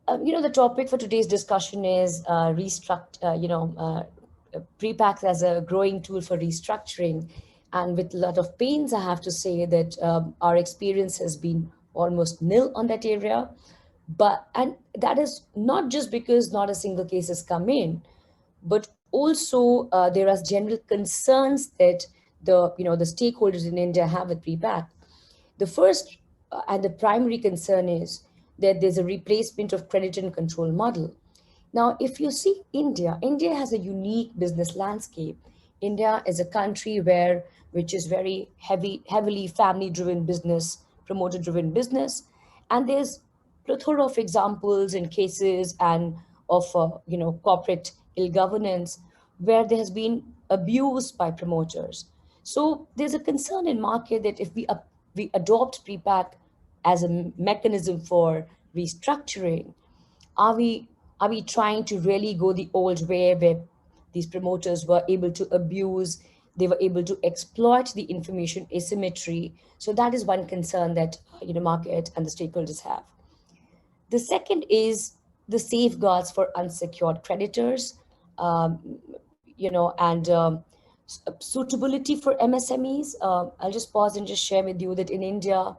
The topic for today's discussion is pre-packs as a growing tool for restructuring. And with a lot of pains, I have to say that our experience has been almost nil on that area. And that is not just because not a single case has come in, but also there are general concerns that the stakeholders in India have with pre-pack. The first and the primary concern is that there's a replacement of credit and control model. Now, if you see India has a unique business landscape. India is a country which is very heavily family-driven business, promoter-driven business, and there's plethora of examples and cases and of corporate ill governance where there has been abuse by promoters. So there's a concern in market that if we adopt prepack as a mechanism for restructuring, are we are we trying to really go the old way where these promoters were able to abuse, they were able to exploit the information asymmetry? So that is one concern that market and the stakeholders have. The second is the safeguards for unsecured creditors, um, and suitability for MSMEs. I'll just pause and just share with you that in India,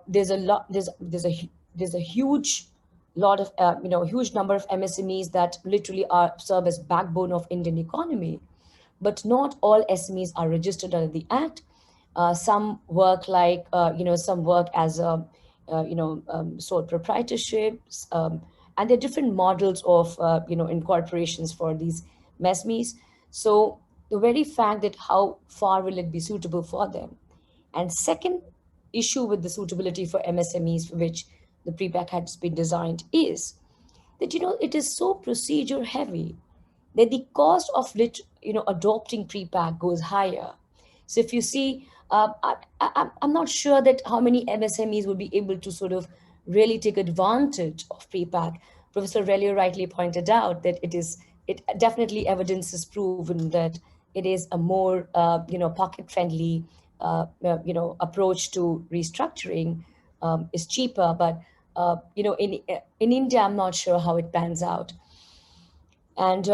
there's a huge lot of huge number of MSMEs that literally are serve as backbone of Indian economy, but not all SMEs are registered under the act. Some work as sole proprietorships, and there are different models of incorporations for these MESMEs. So the very fact that how far will it be suitable for them? And second issue with the suitability for MSMEs for which the pre-pack has been designed is that it is so procedure heavy that the cost of adopting pre-pack goes higher. So if you see, I'm not sure that how many MSMEs would be able to sort of really take advantage of pre-pack. Professor Relio rightly pointed out that it definitely evidence has proven that it is a more pocket friendly approach to restructuring, is cheaper, but in India I'm not sure how it pans out. And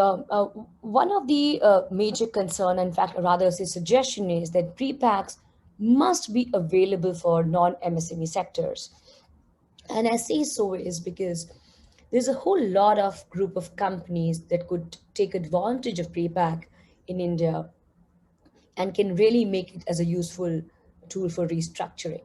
one of the major concern, in fact, rather say suggestion, is that pre-packs must be available for non-MSME sectors. And I say so is because there's a whole lot of group of companies that could take advantage of pre-pack in India and can really make it as a useful tool for restructuring.